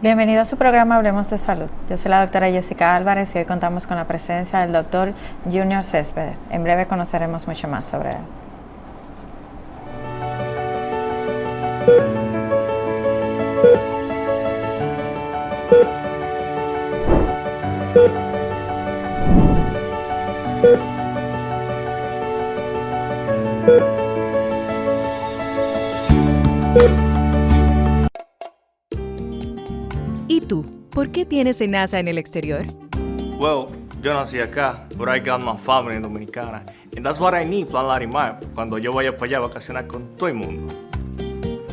Bienvenido a su programa Hablemos de Salud. Yo soy la doctora Jessica Álvarez y hoy contamos con la presencia del doctor Junior Céspedes. En breve conoceremos mucho más sobre él. ¿Y tú? ¿Por qué tienes SENASA en el exterior? Well, yo nací acá, but I got my family en Dominicana. And that's what I need, Plan Larimar, cuando yo vaya para allá a vacacionar con todo el mundo.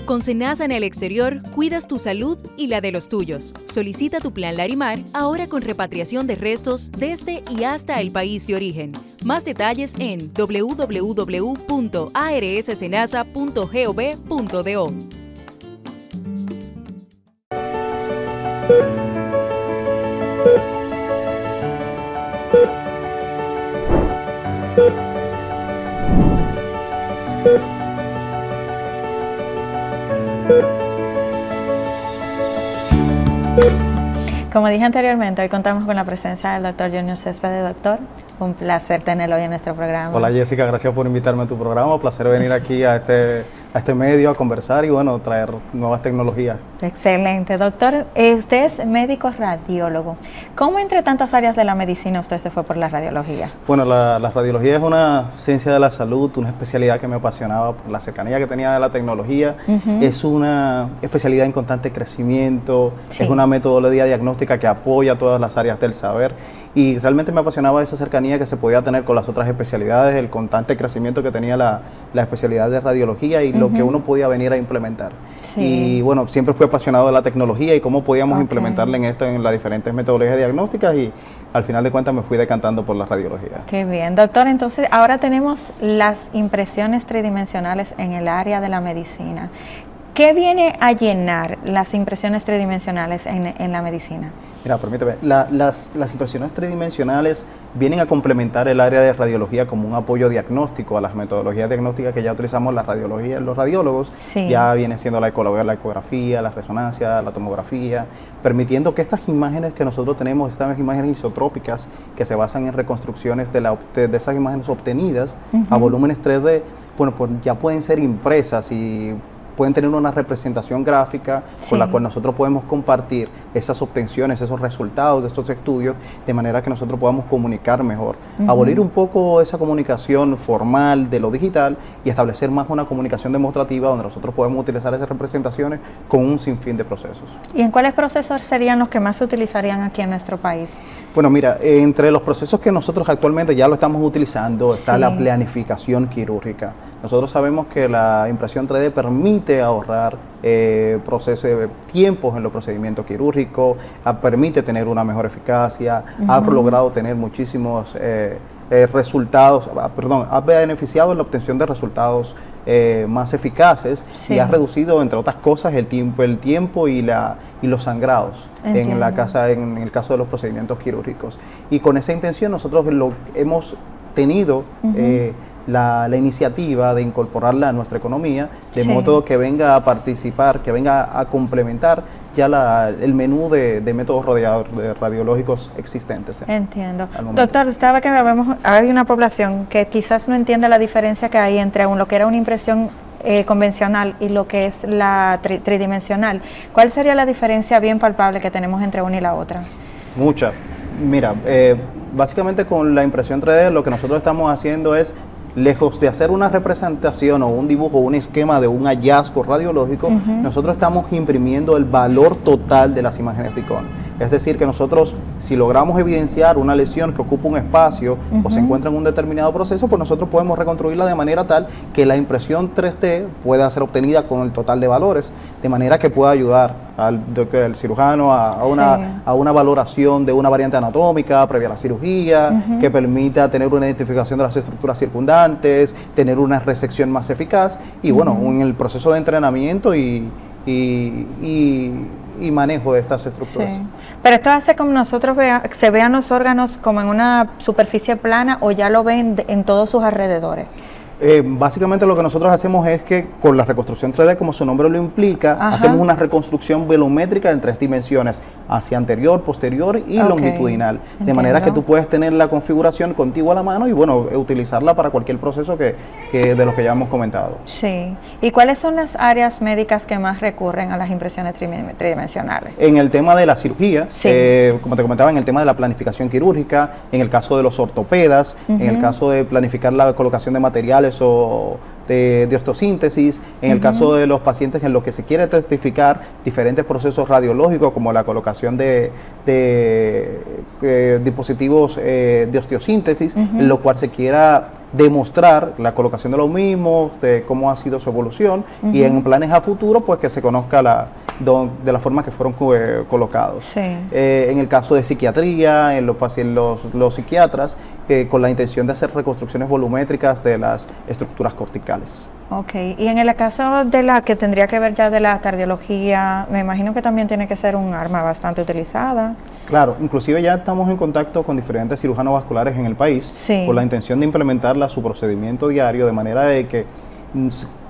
Con SENASA en el exterior, cuidas tu salud y la de los tuyos. Solicita tu Plan Larimar ahora con repatriación de restos desde y hasta el país de origen. Más detalles en www.arssenasa.gov.do. Como dije anteriormente, hoy contamos con la presencia del doctor Junior Céspedes. Doctor, un placer tenerlo hoy en nuestro programa. Hola Jessica, gracias por invitarme a tu programa. Un placer venir aquí a este medio a conversar y bueno, traer nuevas tecnologías. Excelente. Doctor, usted es médico radiólogo. ¿Cómo entre tantas áreas de la medicina usted se fue por la radiología? Bueno, la radiología es una ciencia de la salud, una especialidad que me apasionaba por la cercanía que tenía de la tecnología. Es una especialidad en constante crecimiento, es una metodología diagnóstica que apoya todas las áreas del saber y realmente me apasionaba esa cercanía que se podía tener con las otras especialidades, el constante crecimiento que tenía la especialidad de radiología y lo que uno podía venir a implementar. Y bueno, siempre fui apasionado de la tecnología y cómo podíamos implementarla en las diferentes metodologías diagnósticas y al final de cuentas me fui decantando por la radiología. Qué bien, doctor. Entonces ahora tenemos las impresiones tridimensionales en el área de la medicina. ¿Qué viene a llenar las impresiones tridimensionales en la medicina? Mira, permíteme, las impresiones tridimensionales vienen a complementar el área de radiología como un apoyo diagnóstico a las metodologías diagnósticas que ya utilizamos la radiología, los radiólogos, ya viene siendo la ecografía, la resonancia, la tomografía, permitiendo que estas imágenes que nosotros tenemos, estas imágenes isotrópicas que se basan en reconstrucciones de esas imágenes obtenidas a volúmenes 3D, bueno, pues ya pueden ser impresas y pueden tener una representación gráfica con la cual nosotros podemos compartir esas obtenciones, esos resultados de estos estudios, de manera que nosotros podamos comunicar mejor. Abolir un poco esa comunicación formal de lo digital y establecer más una comunicación demostrativa donde nosotros podemos utilizar esas representaciones con un sinfín de procesos. ¿Y en cuáles procesos serían los que más se utilizarían aquí en nuestro país? Bueno, mira, entre los procesos que nosotros actualmente ya lo estamos utilizando está la planificación quirúrgica. Nosotros sabemos que la impresión 3D permite ahorrar tiempos en los procedimientos quirúrgicos, permite tener una mejor eficacia, ha logrado tener muchísimos resultados, ha beneficiado en la obtención de resultados más eficaces y ha reducido, entre otras cosas, el tiempo y los sangrados en el caso de los procedimientos quirúrgicos. Y con esa intención nosotros hemos tenido la iniciativa de incorporarla a nuestra economía, de modo que venga a participar, que venga a complementar ya el menú de métodos radiológicos existentes. Entiendo. Doctor, estaba que hay una población que quizás no entiende la diferencia que hay entre lo que era una impresión convencional y lo que es la tridimensional. ¿Cuál sería la diferencia bien palpable que tenemos entre una y la otra? Mucha. Mira, básicamente con la impresión 3D lo que nosotros estamos haciendo es, lejos de hacer una representación o un dibujo, un esquema de un hallazgo radiológico, nosotros estamos imprimiendo el valor total de las imágenes de ICON. Es decir, que nosotros, si logramos evidenciar una lesión que ocupa un espacio o se encuentra en un determinado proceso, pues nosotros podemos reconstruirla de manera tal que la impresión 3D pueda ser obtenida con el total de valores, de manera que pueda ayudar al cirujano a una valoración de una variante anatómica previa a la cirugía, que permita tener una identificación de las estructuras circundantes, tener una resección más eficaz y bueno, en el proceso de entrenamiento y y manejo de estas estructuras. Sí. Pero esto hace como nosotros se vean los órganos como en una superficie plana, o ya lo ven en todos sus alrededores. Básicamente lo que nosotros hacemos es que con la reconstrucción 3D, como su nombre lo implica, hacemos una reconstrucción volumétrica en 3 dimensiones, hacia anterior, posterior y longitudinal, de manera que tú puedes tener la configuración contigo a la mano y bueno, utilizarla para cualquier proceso que de los que ya hemos comentado. Sí. ¿Y cuáles son las áreas médicas que más recurren a las impresiones tridimensionales? En el tema de la cirugía, como te comentaba, en el tema de la planificación quirúrgica, en el caso de los ortopedas, en el caso de planificar la colocación de materiales o de osteosíntesis, en el caso de los pacientes en los que se quiere testificar diferentes procesos radiológicos como la colocación de dispositivos de osteosíntesis, en lo cual se quiera demostrar la colocación de los mismos, de cómo ha sido su evolución y en planes a futuro pues que se conozca de la forma que fueron colocados. Sí. En el caso de psiquiatría, en los psiquiatras, con la intención de hacer reconstrucciones volumétricas de las estructuras corticales. Ok, y en el caso de la que tendría que ver ya de la cardiología, me imagino que también tiene que ser un arma bastante utilizada. Claro, inclusive ya estamos en contacto con diferentes cirujanos vasculares en el país, con la intención de implementarla a su procedimiento diario, de manera de que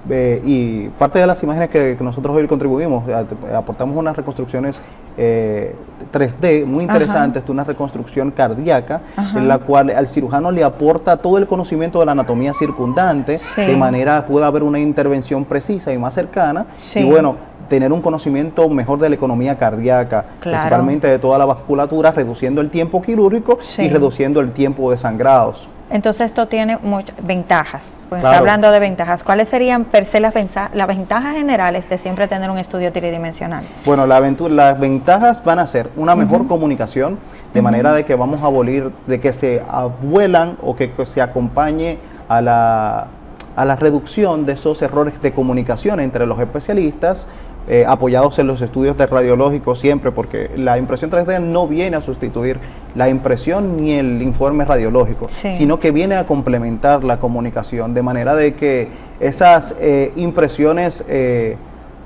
y parte de las imágenes que nosotros hoy contribuimos, aportamos unas reconstrucciones 3D muy interesantes de una reconstrucción cardíaca, en la cual al cirujano le aporta todo el conocimiento de la anatomía circundante, de manera pueda haber una intervención precisa y más cercana, y bueno, tener un conocimiento mejor de la economía cardíaca, principalmente de toda la vasculatura, reduciendo el tiempo quirúrgico y reduciendo el tiempo de sangrados. Entonces esto tiene muchas ventajas. Pues está hablando de ventajas. ¿Cuáles serían per se las ventajas generales de siempre tener un estudio tridimensional? Bueno, las ventajas van a ser una mejor comunicación, de manera de que vamos a abolir, de que se abuelan o que se acompañe a la reducción de esos errores de comunicación entre los especialistas, apoyados en los estudios de radiológicos siempre, porque la impresión 3D no viene a sustituir la impresión ni el informe radiológico, sino que viene a complementar la comunicación, de manera de que esas impresiones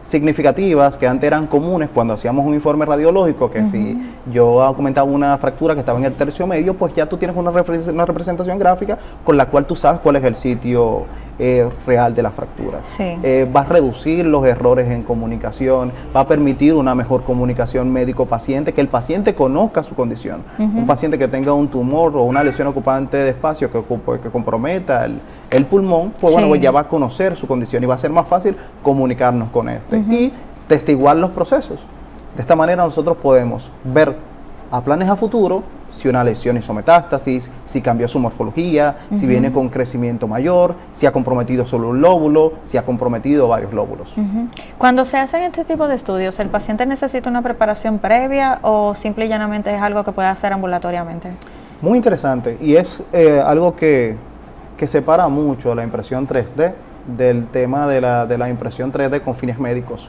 significativas que antes eran comunes cuando hacíamos un informe radiológico, que si yo comentaba una fractura que estaba en el tercio medio, pues ya tú tienes una representación gráfica con la cual tú sabes cuál es el sitio real de la fractura. Va a reducir los errores en comunicación, va a permitir una mejor comunicación médico-paciente, que el paciente conozca su condición. Un paciente que tenga un tumor o una lesión ocupante de espacio que comprometa el pulmón, pues bueno, pues ya va a conocer su condición y va a ser más fácil comunicarnos con y testiguar los procesos. De esta manera nosotros podemos ver a planes a futuro si una lesión hizo metástasis, si cambió su morfología, si viene con crecimiento mayor, si ha comprometido solo un lóbulo, si ha comprometido varios lóbulos. Cuando se hacen este tipo de estudios, ¿el paciente necesita una preparación previa o simple y llanamente es algo que puede hacer ambulatoriamente? Muy interesante, y es algo que separa mucho la impresión 3D del tema de la impresión 3D con fines médicos.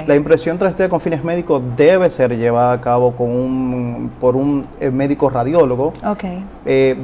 La impresión 3D con fines médicos debe ser llevada a cabo por un médico radiólogo,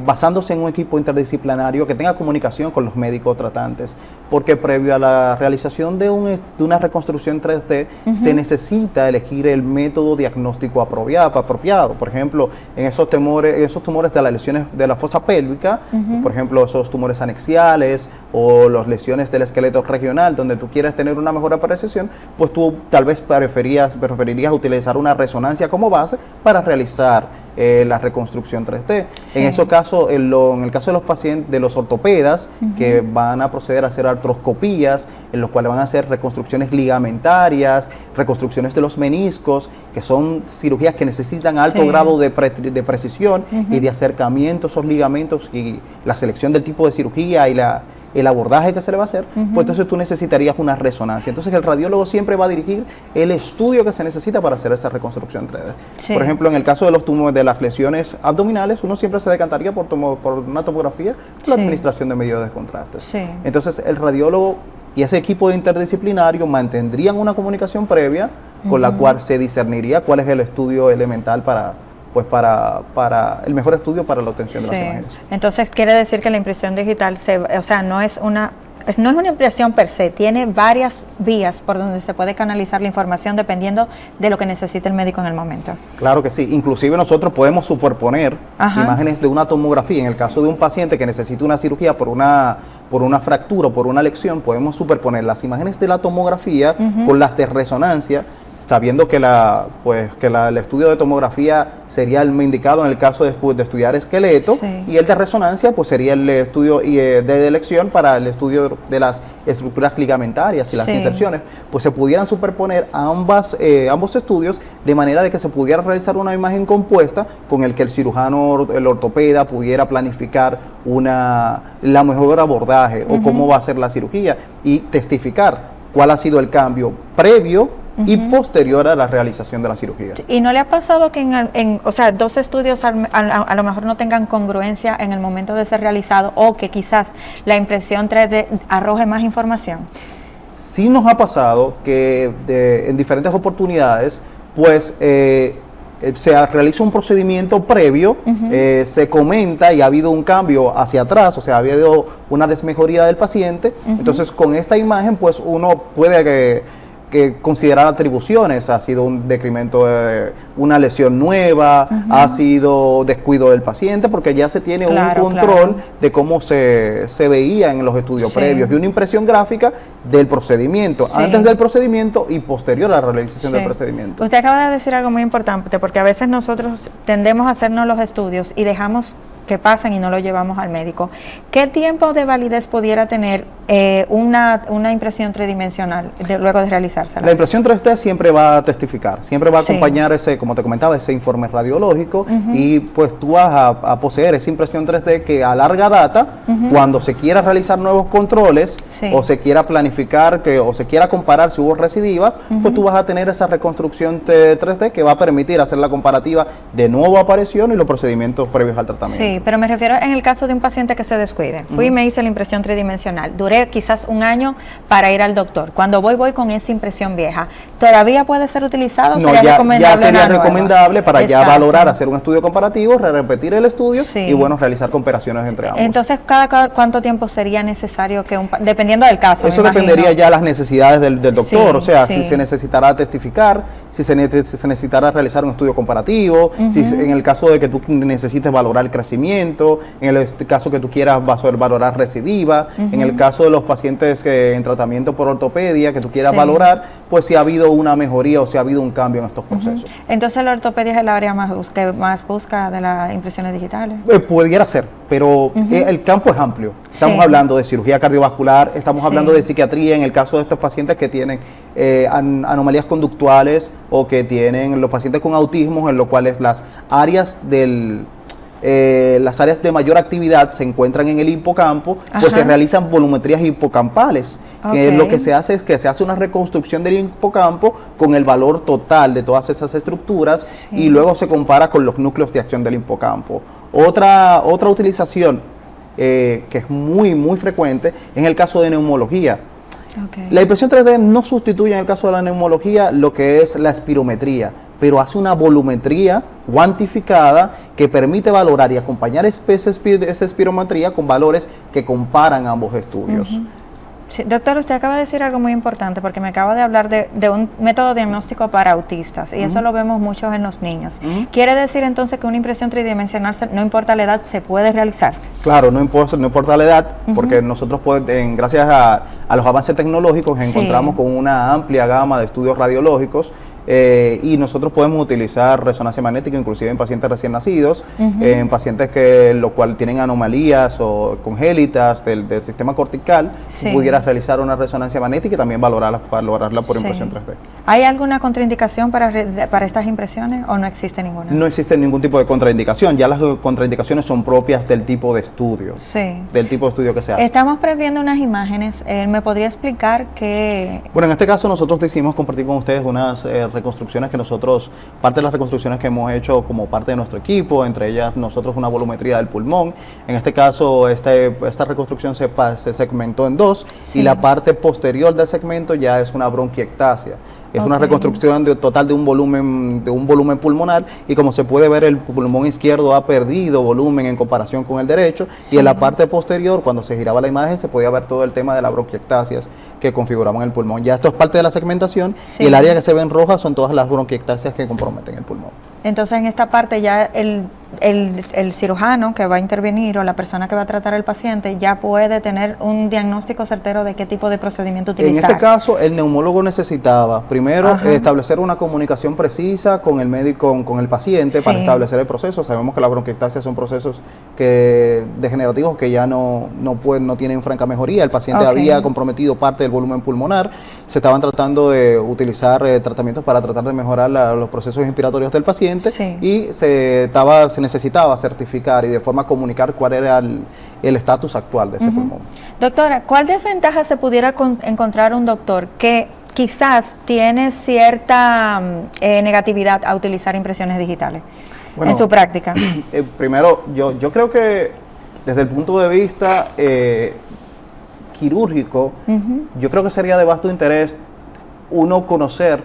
basándose en un equipo interdisciplinario que tenga comunicación con los médicos tratantes, porque previo a la realización de una reconstrucción 3D se necesita elegir el método diagnóstico apropiado. Por ejemplo, en esos tumores de las lesiones de la fosa pélvica, por ejemplo, esos tumores anexiales o las lesiones del esqueleto regional, donde tú quieres tener una mejor apreciación, pues tú tal vez preferirías utilizar una resonancia como base para realizar la reconstrucción 3D. En ese caso, en el caso de los pacientes, de los ortopedas, que van a proceder a hacer artroscopías, en los cuales van a hacer reconstrucciones ligamentarias, reconstrucciones de los meniscos, que son cirugías que necesitan alto grado de precisión y de acercamiento a esos ligamentos, y la selección del tipo de cirugía y el abordaje que se le va a hacer, pues entonces tú necesitarías una resonancia. Entonces el radiólogo siempre va a dirigir el estudio que se necesita para hacer esa reconstrucción 3D. Por ejemplo, en el caso de los tumores, de las lesiones abdominales, uno siempre se decantaría por una tomografía, la administración de medios de contraste. Entonces el radiólogo y ese equipo interdisciplinario mantendrían una comunicación previa con la cual se discerniría cuál es el estudio elemental para el mejor estudio para la obtención de las imágenes. Entonces quiere decir que la impresión digital, no es una no es una impresión per se, tiene varias vías por donde se puede canalizar la información dependiendo de lo que necesite el médico en el momento. Claro que sí, inclusive nosotros podemos superponer imágenes de una tomografía. En el caso de un paciente que necesita una cirugía por una fractura o por una lesión, podemos superponer las imágenes de la tomografía con las de resonancia, sabiendo que el estudio de tomografía sería el indicado en el caso de estudiar esqueleto, y el de resonancia pues sería el estudio de elección para el estudio de las estructuras ligamentarias y las inserciones. Pues se pudieran superponer ambos estudios de manera de que se pudiera realizar una imagen compuesta con el que el cirujano, el ortopeda, pudiera planificar la mejor abordaje o cómo va a ser la cirugía y testificar cuál ha sido el cambio previo y posterior a la realización de la cirugía. ¿Y no le ha pasado que o sea, dos estudios a lo mejor no tengan congruencia en el momento de ser realizado, o que quizás la impresión 3D arroje más información? Sí nos ha pasado que en diferentes oportunidades, pues se realiza un procedimiento previo, se comenta y ha habido un cambio hacia atrás, o sea, ha habido una desmejoría del paciente. Entonces, con esta imagen, pues uno puede que considerar atribuciones. Ha sido un decremento de una lesión nueva, ha sido descuido del paciente, porque ya se tiene un control de cómo se veía en los estudios previos, y una impresión gráfica del procedimiento, antes del procedimiento y posterior a la realización del procedimiento. Usted acaba de decir algo muy importante, porque a veces nosotros tendemos a hacernos los estudios y dejamos que pasen y no lo llevamos al médico. ¿Qué tiempo de validez pudiera tener una impresión tridimensional luego de realizársela? La impresión 3D siempre va a testificar, siempre va a acompañar como te comentaba, ese informe radiológico, y pues tú vas a poseer esa impresión 3D que a larga data, cuando se quiera realizar nuevos controles, o se quiera planificar, o se quiera comparar si hubo recidiva, pues tú vas a tener esa reconstrucción 3D que va a permitir hacer la comparativa de nueva aparición y los procedimientos previos al tratamiento. Sí, pero me refiero en el caso de un paciente que se descuide. Fui y me hice la impresión tridimensional. Duré quizás un año para ir al doctor. Cuando voy con esa impresión vieja, ¿todavía puede ser cuánto? No, ya sería recomendable para ya valorar, hacer un estudio comparativo, repetir el estudio y bueno, realizar comparaciones entre ambos. Entonces, ¿cada cuánto tiempo sería necesario dependiendo del caso? Eso dependería ya de las necesidades del doctor, o sea, si se necesitará testificar, si se necesitará realizar un estudio comparativo, si en el caso de que tú necesites valorar el crecimiento, en el caso que tú quieras valorar recidiva, en el caso de los pacientes que en tratamiento por ortopedia que tú quieras valorar, pues si ha habido una mejoría o si ha habido un cambio en estos procesos. Entonces la ortopedia es el área que más busca de las impresiones digitales. Pudiera ser, pero el campo es amplio. Estamos hablando de cirugía cardiovascular, estamos hablando de psiquiatría en el caso de estos pacientes que tienen anomalías conductuales, o que tienen los pacientes con autismo, en lo cual las áreas las áreas de mayor actividad se encuentran en el hipocampo, pues se realizan volumetrías hipocampales. Que lo que se hace es que se hace una reconstrucción del hipocampo con el valor total de todas esas estructuras, y luego se compara con los núcleos de acción del hipocampo. Otra utilización que es muy frecuente es en el caso de neumología. La impresión 3D no sustituye en el caso de la neumología lo que es la espirometría, pero hace una volumetría cuantificada que permite valorar y acompañar esa espirometría con valores que comparan ambos estudios. Sí, doctor, usted acaba de decir algo muy importante, porque me acaba de hablar de un método diagnóstico para autistas, y eso lo vemos mucho en los niños. ¿Quiere decir entonces que una impresión tridimensional, no importa la edad, se puede realizar? Claro, no importa la edad, porque nosotros gracias a los avances tecnológicos encontramos con una amplia gama de estudios radiológicos, y nosotros podemos utilizar resonancia magnética inclusive en pacientes recién nacidos, en pacientes lo cual tienen anomalías o congénitas del sistema cortical, pudieras realizar una resonancia magnética y también valorarla por impresión 3D. ¿Hay alguna contraindicación para estas impresiones o no existe ninguna? No existe ningún tipo de contraindicación, ya las contraindicaciones son propias del tipo de estudio, del tipo de estudio que se hace. Estamos previendo unas imágenes, ¿me podría explicar qué? Bueno, en este caso nosotros decidimos compartir con ustedes unas reconstrucciones parte de las reconstrucciones que hemos hecho como parte de nuestro equipo, entre ellas nosotros una volumetría del pulmón. En este caso esta reconstrucción se segmentó en dos, y la parte posterior del segmento ya es una bronquiectasia. Es una reconstrucción total de un volumen pulmonar, y como se puede ver, el pulmón izquierdo ha perdido volumen en comparación con el derecho, y en la parte posterior, cuando se giraba la imagen, se podía ver todo el tema de las bronquiectasias que configuraban el pulmón. Ya esto es parte de la segmentación, y el área que se ve en roja son todas las bronquiectasias que comprometen el pulmón. Entonces, en esta parte ya el cirujano que va a intervenir o la persona que va a tratar al paciente ya puede tener un diagnóstico certero de qué tipo de procedimiento utilizar. En este caso, el neumólogo necesitaba primero establecer una comunicación precisa con el médico, con el paciente, para establecer el proceso. Sabemos que las bronquiectasias son procesos degenerativos que ya no tienen franca mejoría. El paciente había comprometido parte del volumen pulmonar. Se estaban tratando de utilizar tratamientos para tratar de mejorar los procesos inspiratorios del paciente, y se necesitaba certificar y de forma comunicar cuál era el estatus actual de ese pulmón. Doctora, ¿cuál desventaja se pudiera encontrar un doctor que quizás tiene cierta negatividad a utilizar impresiones digitales en su práctica? Primero, yo creo que desde el punto de vista quirúrgico, yo creo que sería de vasto interés uno conocer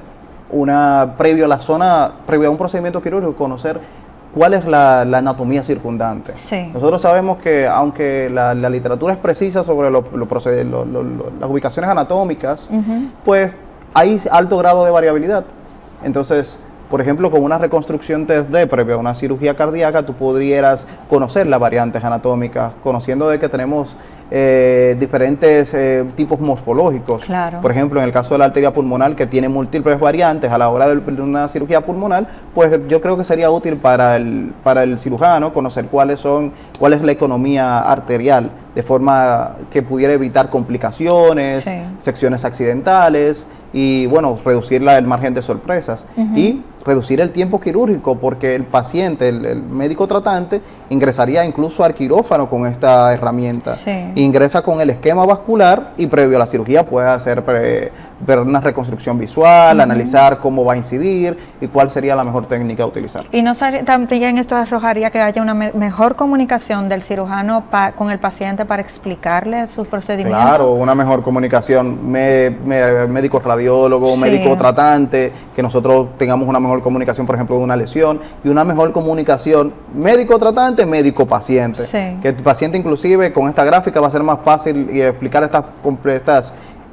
previo a un procedimiento quirúrgico, conocer cuál es la anatomía circundante. Nosotros sabemos que aunque la literatura es precisa sobre las ubicaciones anatómicas, pues hay alto grado de variabilidad. Entonces, por ejemplo, con una reconstrucción 3D previa a una cirugía cardíaca, tú pudieras conocer las variantes anatómicas, conociendo de que tenemos diferentes tipos morfológicos. Por ejemplo, en el caso de la arteria pulmonar, que tiene múltiples variantes a la hora de una cirugía pulmonar, pues yo creo que sería útil para el cirujano conocer cuál es la economía arterial, de forma que pudiera evitar complicaciones, secciones accidentales, y bueno, reducir el margen de sorpresas y reducir el tiempo quirúrgico, porque el paciente, el médico tratante, ingresaría incluso al quirófano con esta herramienta. Ingresa con el esquema vascular y previo a la cirugía puede hacer ver una reconstrucción visual, analizar cómo va a incidir y cuál sería la mejor técnica a utilizar. ¿Y no también esto arrojaría que haya una mejor comunicación del cirujano con el paciente para explicarle sus procedimientos? Claro, una mejor comunicación médico radiólogo, médico tratante, que nosotros tengamos una mejor comunicación, por ejemplo, de una lesión, y una mejor comunicación médico tratante, médico paciente. Que el paciente, inclusive con esta gráfica, va a ser más fácil y explicar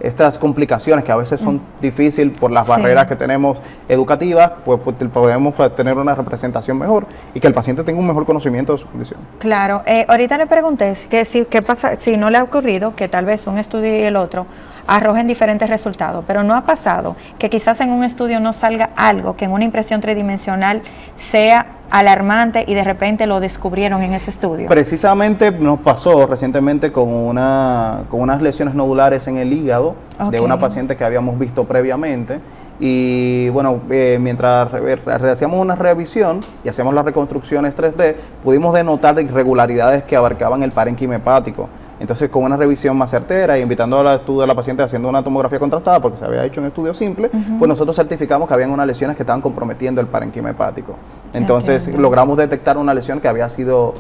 estas complicaciones que a veces son difíciles por las barreras que tenemos educativas, pues podemos tener una representación mejor y que el paciente tenga un mejor conocimiento de su condición. Claro, ahorita le pregunté qué pasa si no le ha ocurrido que tal vez un estudio y el otro arrojen diferentes resultados, pero no ha pasado que quizás en un estudio no salga algo que en una impresión tridimensional sea alarmante y de repente lo descubrieron en ese estudio. Precisamente nos pasó recientemente con unas lesiones nodulares en el hígado de una paciente que habíamos visto previamente, y bueno, mientras hacíamos una revisión y hacíamos las reconstrucciones 3D, pudimos denotar irregularidades que abarcaban el parénquima hepático. Entonces, con una revisión más certera y invitando al estudio de la paciente haciendo una tomografía contrastada, porque se había hecho un estudio simple, pues nosotros certificamos que habían unas lesiones que estaban comprometiendo el parénquima hepático. Entonces, logramos detectar una lesión que había sido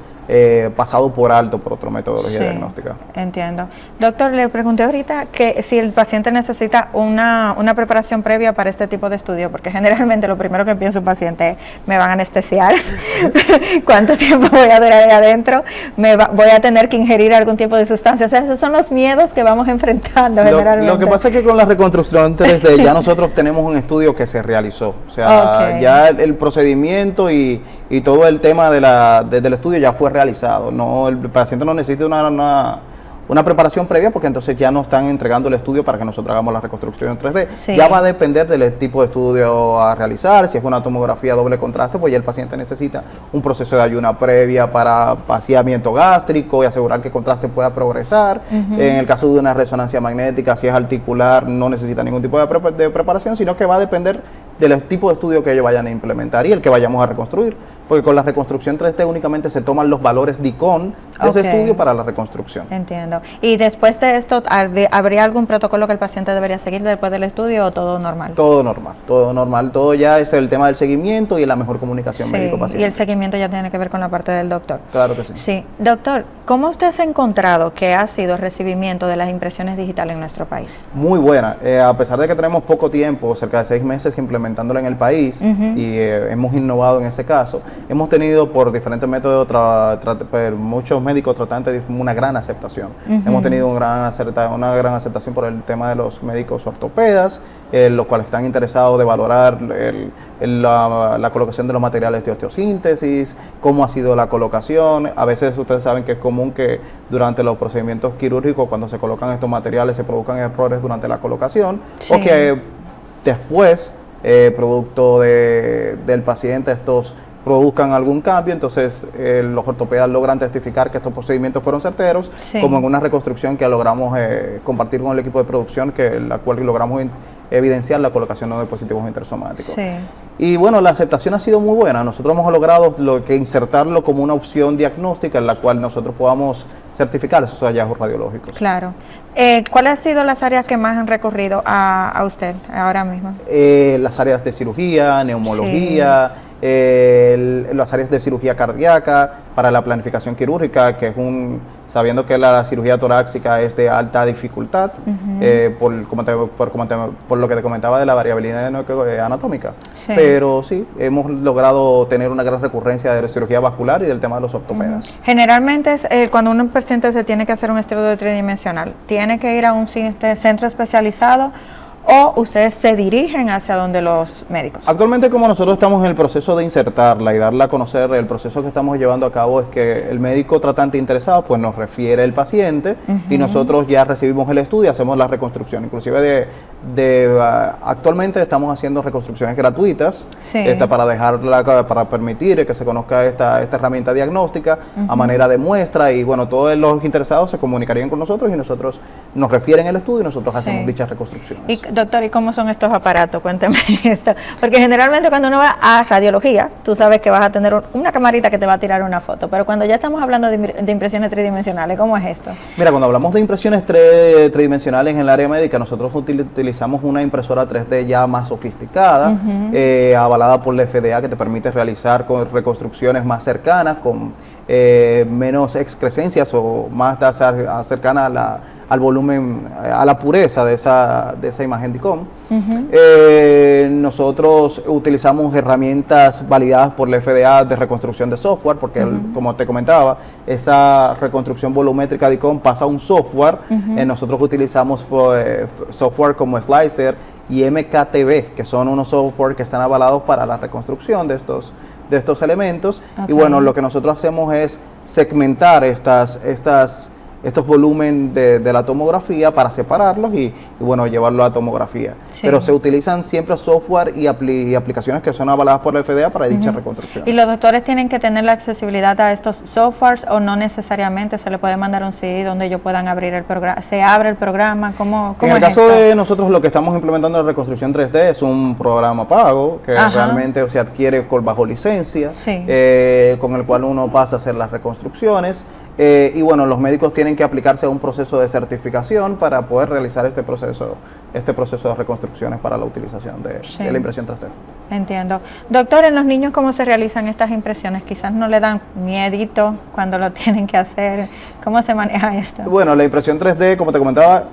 pasado por alto por otra metodología diagnóstica. Entiendo. Doctor, le pregunté ahorita que si el paciente necesita una preparación previa para este tipo de estudio, porque generalmente lo primero que piensa un paciente es, me van a anestesiar, ¿cuánto tiempo voy a durar ahí adentro? Voy a tener que ingerir algún tipo de sustancia. O sea, esos son los miedos que vamos enfrentando generalmente. Lo que pasa es que con la reconstrucción 3D ya nosotros tenemos un estudio que se realizó. O sea, ya el procedimiento y todo el tema del estudio ya fue realizado. No, el paciente no necesita una preparación previa, porque entonces ya nos están entregando el estudio para que nosotros hagamos la reconstrucción en 3D. Ya va a depender del tipo de estudio a realizar. Si es una tomografía doble contraste, pues ya el paciente necesita un proceso de ayuna previa para vaciamiento gástrico y asegurar que el contraste pueda progresar. En el caso de una resonancia magnética, si es articular, no necesita ningún tipo de preparación, sino que va a depender del tipo de estudio que ellos vayan a implementar y el que vayamos a reconstruir. porque con la reconstrucción 3D únicamente se toman los valores DICOM de ese estudio para la reconstrucción. Entiendo. ¿Y después de esto, habría algún protocolo que el paciente debería seguir después del estudio o todo normal? Todo normal, todo ya es el tema del seguimiento y la mejor comunicación médico-paciente. Y el seguimiento ya tiene que ver con la parte del doctor. Claro que sí. Sí. Doctor, ¿cómo usted se ha encontrado que ha sido el recibimiento de las impresiones digitales en nuestro país? Muy buena. A pesar de que tenemos poco tiempo, cerca de 6 meses implementándola en el país, y hemos innovado en ese caso, hemos tenido por diferentes métodos muchos médicos tratantes una gran aceptación. Hemos tenido una gran aceptación por el tema de los médicos ortopedas, los cuales están interesados de valorar la colocación de los materiales de osteosíntesis, cómo ha sido la colocación. A veces ustedes saben que es común que durante los procedimientos quirúrgicos, cuando se colocan estos materiales, se produzcan errores durante la colocación, o que después, producto del paciente, estos produzcan algún cambio. Entonces los ortopedas logran testificar que estos procedimientos fueron certeros, como en una reconstrucción que logramos compartir con el equipo de producción, la cual logramos evidenciar la colocación de dispositivos intersomáticos. Y bueno, la aceptación ha sido muy buena. Nosotros hemos logrado insertarlo como una opción diagnóstica en la cual nosotros podamos certificar esos hallazgos radiológicos. Claro. ¿Cuáles han sido las áreas que más han recorrido a usted ahora mismo? Las áreas de cirugía, neumología, las áreas de cirugía cardíaca, para la planificación quirúrgica, que es sabiendo que la cirugía torácica es de alta dificultad, por lo que te comentaba de la variabilidad anatómica. Pero sí, hemos logrado tener una gran recurrencia de la cirugía vascular y del tema de los ortopedas. Generalmente cuando un paciente se tiene que hacer un estudio tridimensional, ¿tiene que ir a un centro especializado o ustedes se dirigen hacia donde los médicos? Actualmente, como nosotros estamos en el proceso de insertarla y darla a conocer, el proceso que estamos llevando a cabo es que el médico tratante interesado pues nos refiere el paciente y nosotros ya recibimos el estudio y hacemos la reconstrucción. Inclusive actualmente estamos haciendo reconstrucciones gratuitas para permitir que se conozca esta herramienta diagnóstica a manera de muestra, y bueno, todos los interesados se comunicarían con nosotros y nosotros nos refieren el estudio y nosotros hacemos dichas reconstrucciones. Y doctor, ¿y cómo son estos aparatos? Cuénteme esto. Porque generalmente cuando uno va a radiología, tú sabes que vas a tener una camarita que te va a tirar una foto, pero cuando ya estamos hablando de impresiones tridimensionales, ¿cómo es esto? Mira, cuando hablamos de impresiones tridimensionales en el área médica, nosotros utilizamos una impresora 3D ya más sofisticada, avalada por la FDA, que te permite realizar reconstrucciones más cercanas, con menos excrescencias o más cercana al volumen, a la pureza de esa imagen DICOM. Nosotros utilizamos herramientas validadas por la FDA de reconstrucción de software, porque como te comentaba, esa reconstrucción volumétrica DICOM pasa a un software. Nosotros utilizamos software como Slicer y MKTV, que son unos software que están avalados para la reconstrucción de estos elementos. Y bueno, lo que nosotros hacemos es segmentar estos volúmenes de la tomografía para separarlos y bueno, llevarlo a tomografía. Pero se utilizan siempre software y aplicaciones que son avaladas por la FDA para dicha reconstrucción. ¿Y los doctores tienen que tener la accesibilidad a estos softwares o no necesariamente se le puede mandar un CD donde ellos puedan abrir el programa? ¿Se abre el programa? ¿Cómo en el caso de nosotros, lo que estamos implementando en reconstrucción 3D es un programa pago que realmente se adquiere bajo licencia, con el cual uno pasa a hacer las reconstrucciones. Y bueno, los médicos tienen que aplicarse a un proceso de certificación para poder realizar este proceso de reconstrucciones para la utilización de la impresión 3D. Entiendo. Doctor, en los niños, ¿cómo se realizan estas impresiones? Quizás no le dan miedito cuando lo tienen que hacer. ¿Cómo se maneja esto? Bueno, la impresión 3D, como te comentaba,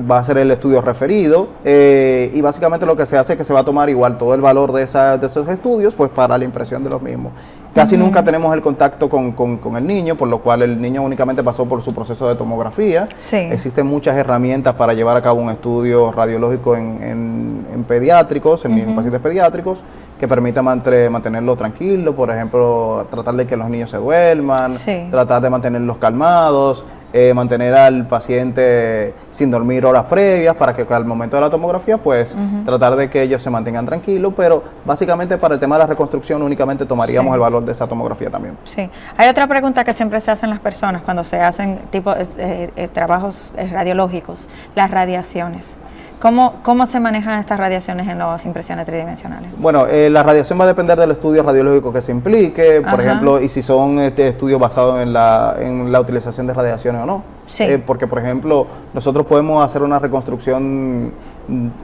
va a ser el estudio referido, y básicamente lo que se hace es que se va a tomar igual todo el valor de esos estudios pues para la impresión de los mismos. Casi nunca tenemos el contacto con el niño, por lo cual el niño únicamente pasó por su proceso de tomografía. Existen muchas herramientas para llevar a cabo un estudio radiológico en pediátricos, en pacientes pediátricos, que permita mantenerlo tranquilo. Por ejemplo, tratar de que los niños se duerman, tratar de mantenerlos calmados, mantener al paciente sin dormir horas previas para que al momento de la tomografía pues tratar de que ellos se mantengan tranquilos, pero básicamente para el tema de la reconstrucción únicamente tomaríamos el valor de esa tomografía también. Hay otra pregunta que siempre se hacen las personas cuando se hacen trabajos radiológicos, las radiaciones. ¿Cómo se manejan estas radiaciones en las impresiones tridimensionales? Bueno, la radiación va a depender del estudio radiológico que se implique, por ejemplo, y si son estudios basados en la utilización de radiaciones o no. Sí. Porque, por ejemplo, nosotros podemos hacer una reconstrucción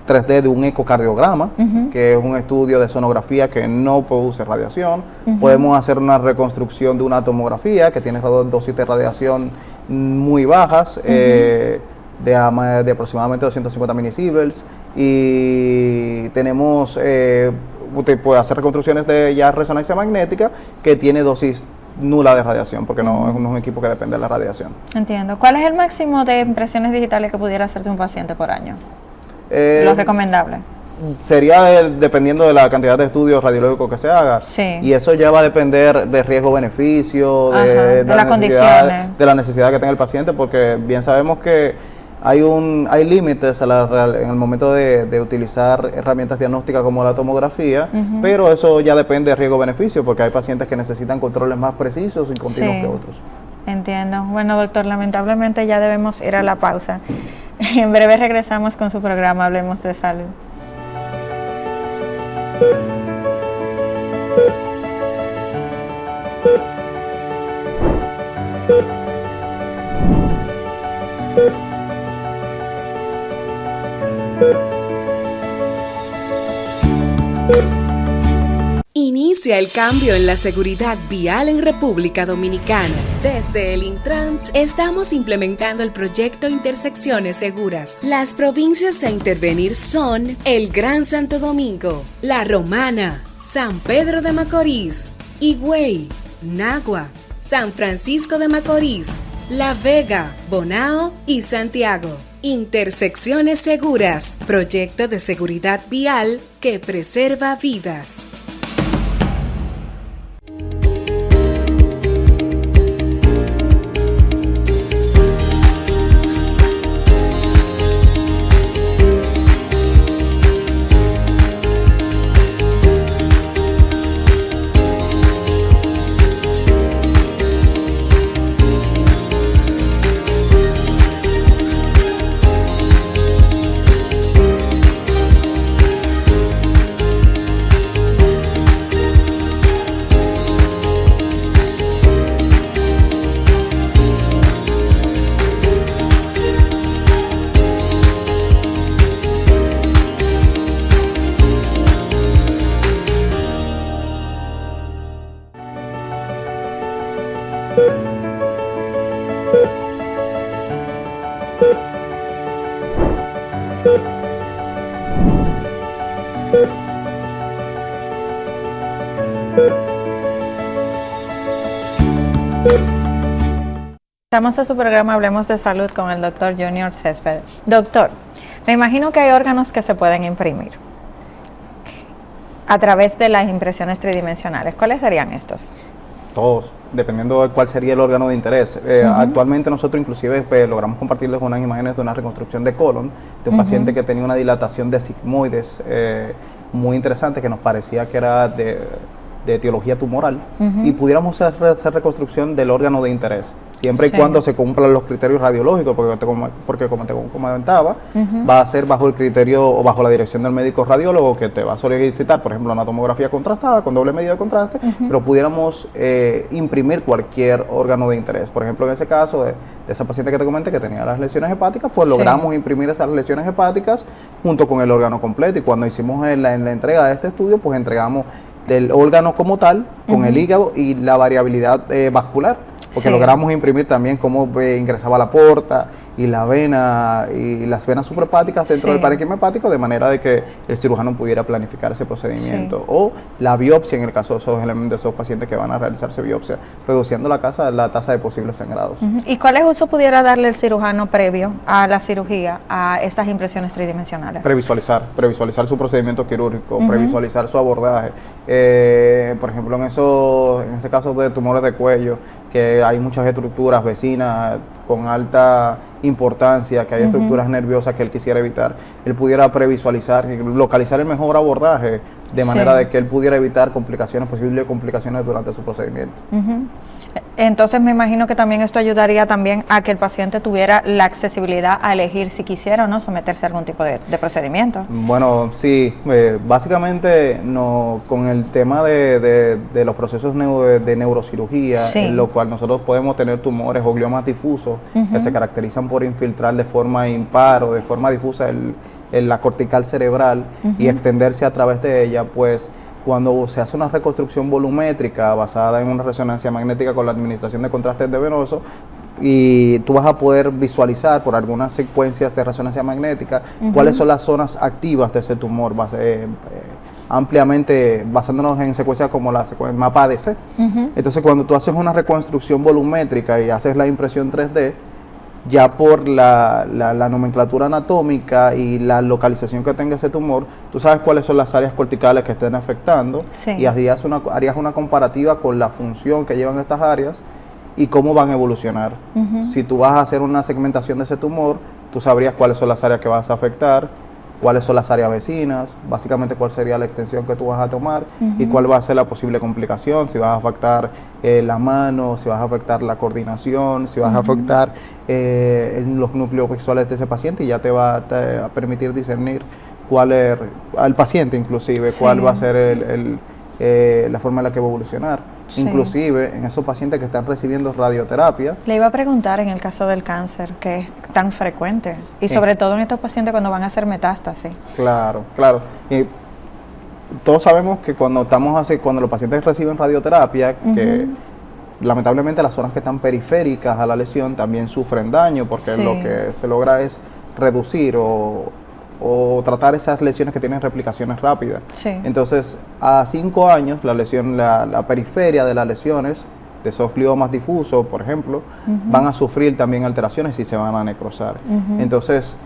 3D de un ecocardiograma, que es un estudio de sonografía que no produce radiación. Podemos hacer una reconstrucción de una tomografía que tiene dosis de radiación muy bajas, de aproximadamente 250 milisieverts, y tenemos, puede hacer reconstrucciones de ya resonancia magnética que tiene dosis nula de radiación, porque no es un equipo que depende de la radiación. Entiendo. ¿Cuál es el máximo de impresiones digitales que pudiera hacerte un paciente por año? Lo recomendable. Sería dependiendo de la cantidad de estudios radiológicos que se haga. Sí. Y eso ya va a depender de riesgo-beneficio, de las condiciones, de la necesidad que tenga el paciente, porque bien sabemos que hay límites en el momento de utilizar herramientas diagnósticas como la tomografía, pero eso ya depende de riesgo-beneficio, porque hay pacientes que necesitan controles más precisos y continuos que otros. Entiendo. Bueno, doctor, lamentablemente ya debemos ir a la pausa. En breve regresamos con su programa Hablemos de Salud. Inicia el cambio en la seguridad vial en República Dominicana. Desde el Intrant estamos implementando el proyecto Intersecciones Seguras. Las provincias a intervenir son el Gran Santo Domingo, La Romana, San Pedro de Macorís, Higüey, Nagua, San Francisco de Macorís, La Vega, Bonao y Santiago. Intersecciones Seguras, proyecto de seguridad vial que preserva vidas. Estamos en su programa Hablemos de Salud con el doctor Junior Céspedes. Doctor, me imagino que hay órganos que se pueden imprimir a través de las impresiones tridimensionales. ¿Cuáles serían estos? Todos, dependiendo de cuál sería el órgano de interés. Actualmente nosotros inclusive logramos compartirles unas imágenes de una reconstrucción de colon de un paciente que tenía una dilatación de sigmoides muy interesante, que nos parecía que era de etiología tumoral, y pudiéramos hacer reconstrucción del órgano de interés, siempre y cuando se cumplan los criterios radiológicos, porque como te comentaba, va a ser bajo el criterio o bajo la dirección del médico radiólogo, que te va a solicitar, por ejemplo, una tomografía contrastada con doble medida de contraste, pero pudiéramos imprimir cualquier órgano de interés. Por ejemplo, en ese caso de esa paciente que te comenté que tenía las lesiones hepáticas, pues logramos imprimir esas lesiones hepáticas junto con el órgano completo, y cuando hicimos en la entrega de este estudio, pues entregamos del órgano como tal, con el hígado y la variabilidad vascular, porque logramos imprimir también cómo ingresaba la porta y la vena y las venas suprahepáticas dentro del parénquima hepático, de manera de que el cirujano pudiera planificar ese procedimiento, o la biopsia en el caso de esos pacientes que van a realizarse biopsia, reduciendo la tasa de posibles sangrados. ¿Y cuáles usos pudiera darle el cirujano previo a la cirugía a estas impresiones tridimensionales? Previsualizar su procedimiento quirúrgico, previsualizar su abordaje. Por ejemplo, en ese caso de tumores de cuello, que hay muchas estructuras vecinas con alta importancia, que hay estructuras nerviosas que él quisiera evitar, él pudiera previsualizar y localizar el mejor abordaje de manera de que él pudiera evitar posibles complicaciones durante su procedimiento. Entonces me imagino que también esto ayudaría también a que el paciente tuviera la accesibilidad a elegir si quisiera o no someterse a algún tipo de procedimiento. Bueno, sí, básicamente con el tema de los procesos de neurocirugía, en lo cual nosotros podemos tener tumores o gliomas difusos que se caracterizan por infiltrar de forma impar o de forma difusa la cortical cerebral y extenderse a través de ella, pues cuando se hace una reconstrucción volumétrica basada en una resonancia magnética con la administración de contraste endovenoso, y tú vas a poder visualizar por algunas secuencias de resonancia magnética cuáles son las zonas activas de ese tumor, ampliamente basándonos en secuencias como la mapa ADC. Entonces, cuando tú haces una reconstrucción volumétrica y haces la impresión 3D, ya por la nomenclatura anatómica y la localización que tenga ese tumor, tú sabes cuáles son las áreas corticales que estén afectando y harías una comparativa con la función que llevan estas áreas y cómo van a evolucionar. Si tú vas a hacer una segmentación de ese tumor, tú sabrías cuáles son las áreas que vas a afectar, cuáles son las áreas vecinas, básicamente cuál sería la extensión que tú vas a tomar y cuál va a ser la posible complicación, si vas a afectar la mano, si vas a afectar la coordinación, si vas a afectar los núcleos visuales de ese paciente, y ya te va a permitir discernir al paciente inclusive, cuál va a ser la forma en la que va a evolucionar. Inclusive en esos pacientes que están recibiendo radioterapia. Le iba a preguntar en el caso del cáncer, que es tan frecuente, y sobre todo en estos pacientes cuando van a hacer metástasis. Claro. Todos sabemos que cuando los pacientes reciben radioterapia, que lamentablemente las zonas que están periféricas a la lesión también sufren daño, porque lo que se logra es reducir o tratar esas lesiones que tienen replicaciones rápidas. Entonces, a 5 años, la periferia de las lesiones, de esos gliomas difusos, por ejemplo, van a sufrir también alteraciones y se van a necrosar. Entonces,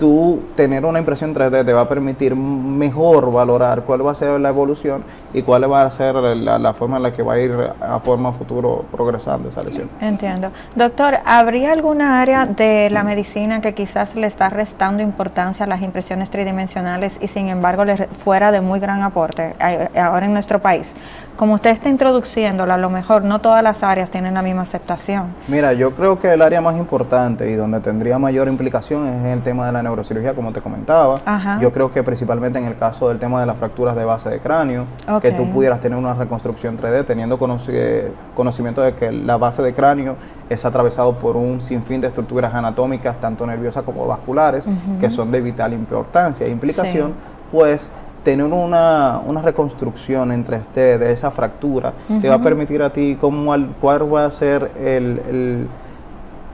tú tener una impresión 3D te va a permitir mejor valorar cuál va a ser la evolución y cuál va a ser la forma en la que va a ir a forma futuro progresando esa lesión. Entiendo. Doctor, ¿habría alguna área de la medicina que quizás le está restando importancia a las impresiones tridimensionales y sin embargo le fuera de muy gran aporte ahora en nuestro país? Como usted está introduciéndola, a lo mejor no todas las áreas tienen la misma aceptación. Mira, yo creo que el área más importante y donde tendría mayor implicación es el tema de la neurocirugía, como te comentaba. Yo creo que principalmente en el caso del tema de las fracturas de base de cráneo, que tú pudieras tener una reconstrucción 3D teniendo conocimiento de que la base de cráneo es atravesado por un sinfín de estructuras anatómicas, tanto nerviosas como vasculares, que son de vital importancia e implicación, pues tener una reconstrucción en 3D de esa fractura te va a permitir a ti cuál va a ser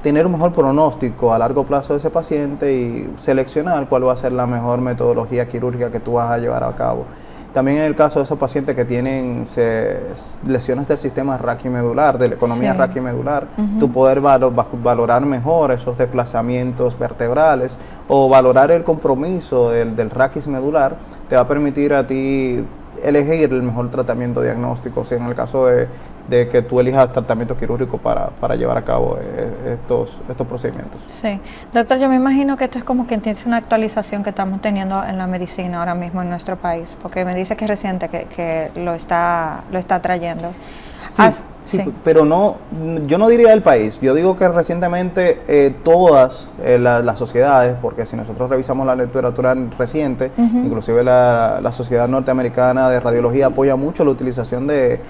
tener un mejor pronóstico a largo plazo de ese paciente y seleccionar cuál va a ser la mejor metodología quirúrgica que tú vas a llevar a cabo. También en el caso de esos pacientes que tienen lesiones del sistema raquimedular, de la economía raquimedular, tú poder valorar mejor esos desplazamientos vertebrales o valorar el compromiso del raquis medular, te va a permitir a ti elegir el mejor tratamiento diagnóstico, si en el caso de que tú elijas tratamiento quirúrgico para llevar a cabo estos procedimientos. Sí. Doctor, yo me imagino que esto es como que entiende una actualización que estamos teniendo en la medicina ahora mismo en nuestro país, porque me dice que es reciente que lo está trayendo. Sí, pero yo no diría el país, yo digo que recientemente todas las sociedades, porque si nosotros revisamos la literatura reciente, inclusive la Sociedad Norteamericana de Radiología apoya mucho la utilización de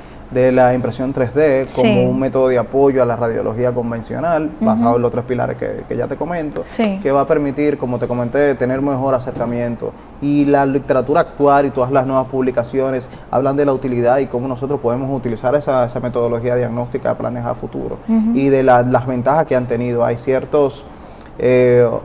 la impresión 3D como un método de apoyo a la radiología convencional, basado en los 3 pilares que ya te comento, que va a permitir, como te comenté, tener mejor acercamiento. Y la literatura actual y todas las nuevas publicaciones hablan de la utilidad y cómo nosotros podemos utilizar esa metodología diagnóstica a planes a futuro y de las ventajas que han tenido. Hay ciertos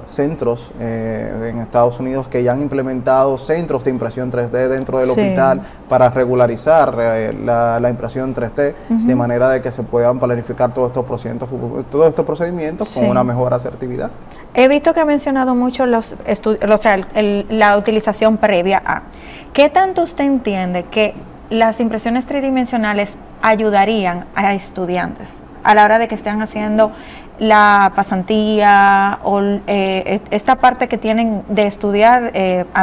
centros en Estados Unidos que ya han implementado centros de impresión 3D dentro del hospital para regularizar la impresión 3D de manera de que se puedan planificar todos estos procedimientos con una mejor asertividad. He visto que ha mencionado mucho la utilización previa a. ¿Qué tanto usted entiende que las impresiones tridimensionales ayudarían a estudiantes a la hora de que estén haciendo la pasantía o esta parte que tienen de estudiar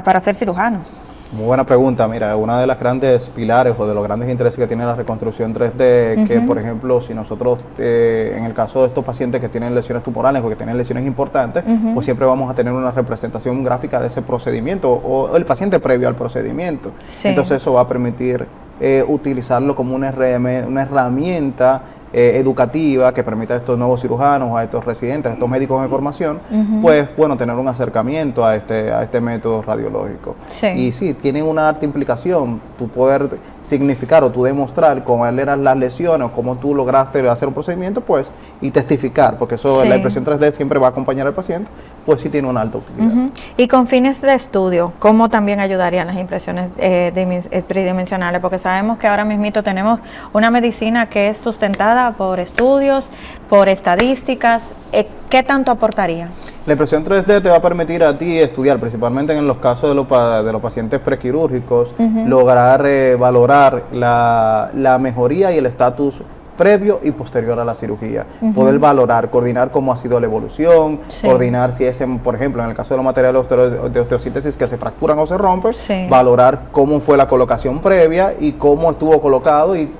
para ser cirujanos? Muy buena pregunta. Mira, una de las grandes pilares o de los grandes intereses que tiene la reconstrucción 3D, que por ejemplo, si nosotros, en el caso de estos pacientes que tienen lesiones tumorales o que tienen lesiones importantes, pues siempre vamos a tener una representación gráfica de ese procedimiento o el paciente previo al procedimiento. Sí. Entonces eso va a permitir utilizarlo como una herramienta educativa que permita a estos nuevos cirujanos, a estos residentes, a estos médicos en formación, pues bueno, tener un acercamiento a este método radiológico. Sí. Y sí, tiene una alta implicación, tu poder significar o tú demostrar cómo eran las lesiones o cómo tú lograste hacer un procedimiento, pues, y testificar, porque eso, la impresión 3D siempre va a acompañar al paciente, pues sí tiene una alta utilidad. Y con fines de estudio, ¿cómo también ayudarían las impresiones tridimensionales? Porque sabemos que ahora mismito tenemos una medicina que es sustentada por estudios, por estadísticas. ¿Qué tanto aportaría? La impresión 3D te va a permitir a ti estudiar, principalmente en los casos de los pacientes prequirúrgicos, lograr valorar la mejoría y el estatus previo y posterior a la cirugía. Poder valorar, coordinar cómo ha sido la evolución, coordinar si es, por ejemplo, en el caso de los materiales de osteosíntesis que se fracturan o se rompen, valorar cómo fue la colocación previa y cómo estuvo colocado y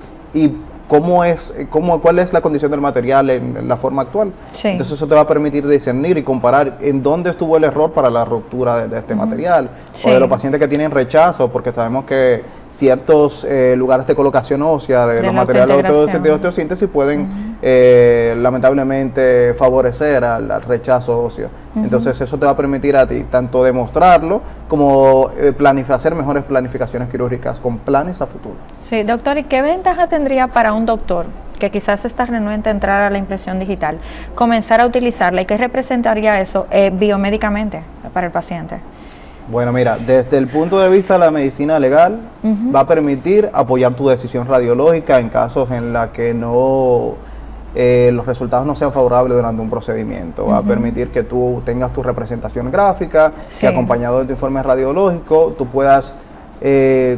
cuál es la condición del material en la forma actual. Entonces eso te va a permitir discernir y comparar en dónde estuvo el error para la ruptura de este material. O de los pacientes que tienen rechazo, porque sabemos que ciertos lugares de colocación ósea de los materiales de osteosíntesis pueden lamentablemente favorecer al rechazo óseo. Entonces eso te va a permitir a ti tanto demostrarlo como hacer mejores planificaciones quirúrgicas con planes a futuro. Sí, doctor, ¿y qué ventaja tendría para un doctor que quizás está renuente a entrar a la impresión digital, comenzar a utilizarla, y qué representaría eso biomédicamente para el paciente? Bueno, mira, desde el punto de vista de la medicina legal, va a permitir apoyar tu decisión radiológica en casos en la que los resultados no sean favorables durante un procedimiento. Va a permitir que tú tengas tu representación gráfica, que acompañado de tu informe radiológico, tú puedas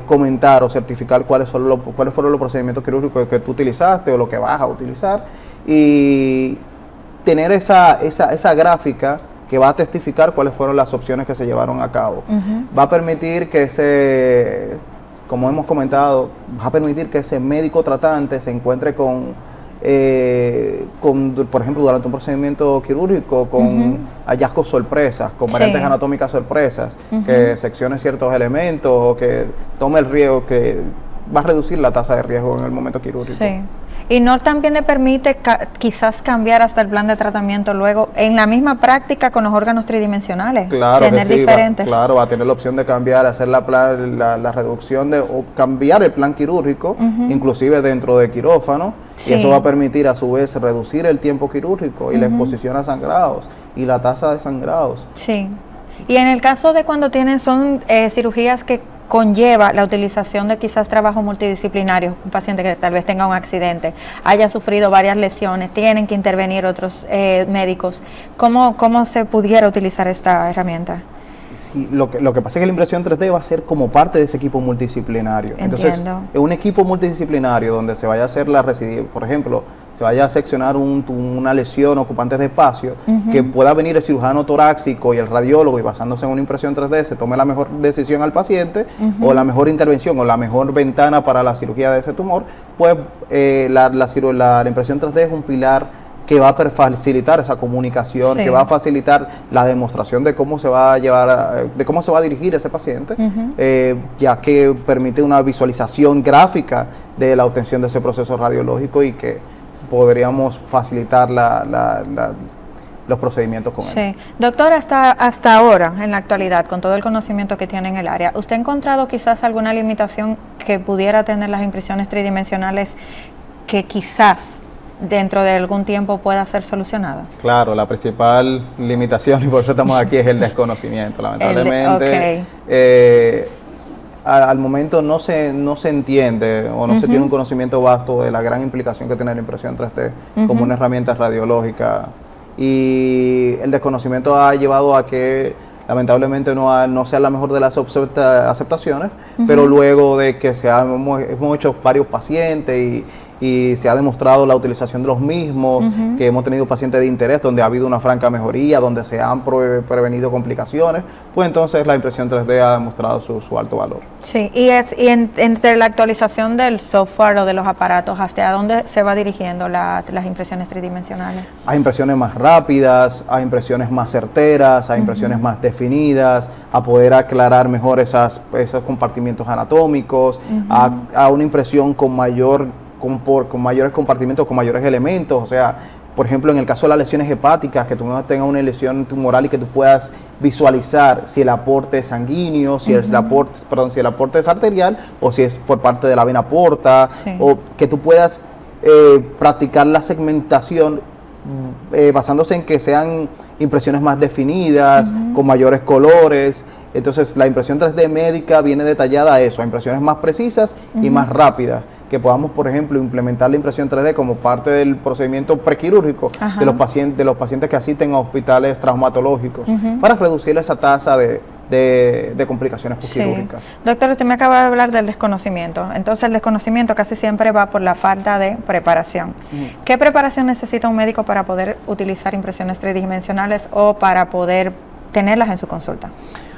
comentar o certificar cuáles fueron los procedimientos quirúrgicos que tú utilizaste o lo que vas a utilizar, y tener esa gráfica que va a testificar cuáles fueron las opciones que se llevaron a cabo. Va a permitir que como hemos comentado, va a permitir que ese médico tratante se encuentre con, por ejemplo, durante un procedimiento quirúrgico, con hallazgos sorpresas, con variantes anatómicas sorpresas, que seccione ciertos elementos o que tome el riesgo, que va a reducir la tasa de riesgo en el momento quirúrgico. Sí. Y no también le permite quizás cambiar hasta el plan de tratamiento luego en la misma práctica con los órganos tridimensionales. Claro, tener que sí, diferentes. Va a tener la opción de cambiar, hacer la reducción o cambiar el plan quirúrgico, inclusive dentro de quirófano, y eso va a permitir a su vez reducir el tiempo quirúrgico y la exposición a sangrados y la tasa de sangrados. Sí. Y en el caso de cuando son cirugías que conlleva la utilización de quizás trabajo multidisciplinario, un paciente que tal vez tenga un accidente, haya sufrido varias lesiones, tienen que intervenir otros médicos, ¿cómo se pudiera utilizar esta herramienta? Sí, lo que pasa es que la impresión 3D va a ser como parte de ese equipo multidisciplinario. Entiendo. Entonces, en un equipo multidisciplinario donde se vaya a hacer la recidiva, por ejemplo, se vaya a seccionar una lesión ocupante de espacio, que pueda venir el cirujano torácico y el radiólogo, y basándose en una impresión 3D se tome la mejor decisión al paciente, o la mejor intervención o la mejor ventana para la cirugía de ese tumor, pues la impresión 3D es un pilar que va a facilitar esa comunicación, que va a facilitar la demostración de cómo se va a de cómo se va a dirigir ese paciente, ya que permite una visualización gráfica de la obtención de ese proceso radiológico y que podríamos facilitar los procedimientos con él. Sí. Doctor, hasta ahora, en la actualidad, con todo el conocimiento que tiene en el área, ¿usted ha encontrado quizás alguna limitación que pudiera tener las impresiones tridimensionales que quizás dentro de algún tiempo pueda ser solucionada? Claro, la principal limitación, y por eso estamos aquí, es el desconocimiento. Lamentablemente, al momento no se entiende o no se tiene un conocimiento vasto de la gran implicación que tiene la impresión 3D como una herramienta radiológica, y el desconocimiento ha llevado a que lamentablemente no sea la mejor de las aceptaciones, pero luego de que hemos hecho varios pacientes y se ha demostrado la utilización de los mismos, que hemos tenido pacientes de interés donde ha habido una franca mejoría, donde se han prevenido complicaciones, pues entonces la impresión 3D ha demostrado su alto valor. Sí, entre la actualización del software o de los aparatos, ¿hasta dónde se va dirigiendo las impresiones tridimensionales? Hay impresiones más rápidas, hay impresiones más certeras, hay impresiones más definidas, a poder aclarar mejor esos compartimientos anatómicos, a una impresión con mayores compartimentos, con mayores elementos. O sea, por ejemplo, en el caso de las lesiones hepáticas, que tú tengas una lesión tumoral y que tú puedas visualizar si el aporte es sanguíneo, si el aporte es arterial o si es por parte de la vena porta, o que tú puedas practicar la segmentación basándose en que sean impresiones más definidas, con mayores colores. Entonces la impresión 3D médica viene detallada a eso, a impresiones más precisas y más rápidas, que podamos, por ejemplo, implementar la impresión 3D como parte del procedimiento prequirúrgico de los pacientes que asisten a hospitales traumatológicos, para reducir esa tasa de complicaciones postquirúrgicas. Doctor, usted me acaba de hablar del desconocimiento. Entonces el desconocimiento casi siempre va por la falta de preparación. ¿Qué preparación necesita un médico para poder utilizar impresiones tridimensionales o para poder tenerlas en su consulta?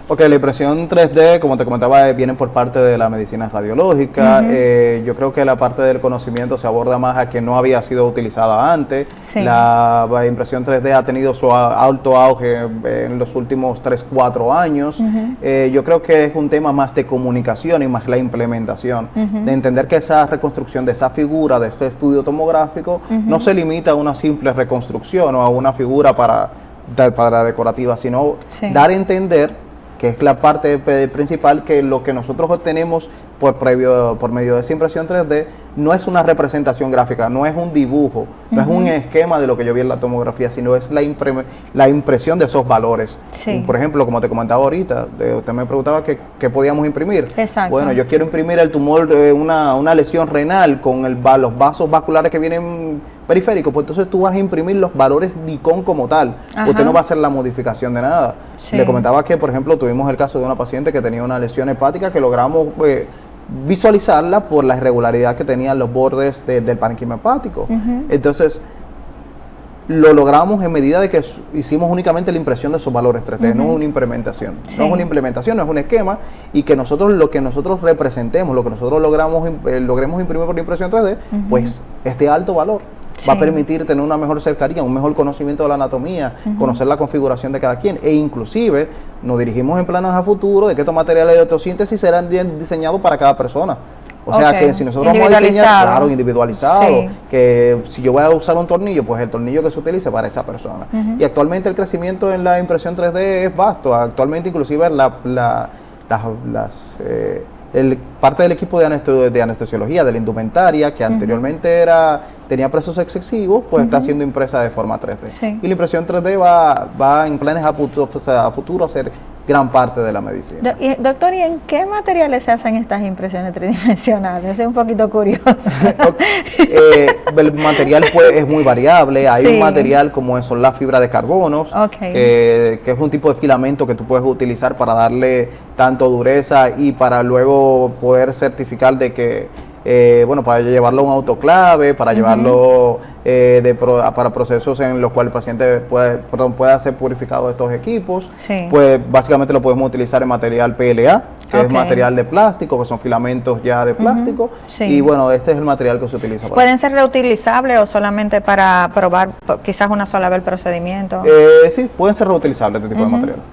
Ok, la impresión 3D, como te comentaba, viene por parte de la medicina radiológica. Yo creo que la parte del conocimiento se aborda más a que no había sido utilizada antes. La impresión 3D ha tenido su alto auge en los últimos 3-4 años. Yo creo que es un tema más de comunicación y más la implementación, de entender que esa reconstrucción de esa figura, de ese estudio tomográfico, no se limita a una simple reconstrucción o a una figura para decorativa, sino dar a entender, que es la parte principal, que lo que nosotros obtenemos por medio de esa impresión 3D no es una representación gráfica, no es un dibujo, no es un esquema de lo que yo vi en la tomografía, sino es la impresión de esos valores. Por ejemplo, como te comentaba ahorita, usted me preguntaba qué podíamos imprimir. Bueno, yo quiero imprimir el tumor de una lesión renal con los vasos vasculares que vienen periféricos, pues entonces tú vas a imprimir los valores de ICON como tal. Usted no va a hacer la modificación de nada. Le comentaba que, por ejemplo, tuvimos el caso de una paciente que tenía una lesión hepática que logramos visualizarla por la irregularidad que tenían los bordes del parénquima hepático. Entonces, lo logramos en medida de que hicimos únicamente la impresión de esos valores 3D, no es una implementación. No es una implementación, no es un esquema, y que lo que nosotros representemos, lo que nosotros logremos imprimir por la impresión 3D, pues es de alto valor. Va a permitir tener una mejor cercanía, un mejor conocimiento de la anatomía, conocer la configuración de cada quien, e inclusive nos dirigimos en planos a futuro de que estos materiales de autosíntesis serán diseñados para cada persona. O sea que si nosotros vamos a diseñar, claro, individualizado, que si yo voy a usar un tornillo, pues el tornillo que se utilice para esa persona. Y actualmente el crecimiento en la impresión 3D es vasto. Actualmente inclusive parte del equipo de anestesiología, de la indumentaria, que anteriormente tenía precios excesivos, pues está siendo impresa de forma 3D. Y la impresión 3D va en planes a futuro a ser gran parte de la medicina. Doctor, ¿y en qué materiales se hacen estas impresiones tridimensionales? Soy un poquito curioso. El material es muy variable. Hay un material como son las fibras de carbonos, que es un tipo de filamento que tú puedes utilizar para darle tanto dureza y para luego poder certificar de que para llevarlo a un autoclave, para llevarlo para procesos en los cuales el paciente pueda ser purificado de estos equipos, pues básicamente lo podemos utilizar en material PLA, que es material de plástico, que son filamentos ya de plástico, y bueno, este es el material que se utiliza. ¿Pueden ser reutilizables o solamente para probar quizás una sola vez el procedimiento? Sí, pueden ser reutilizables este tipo de materiales,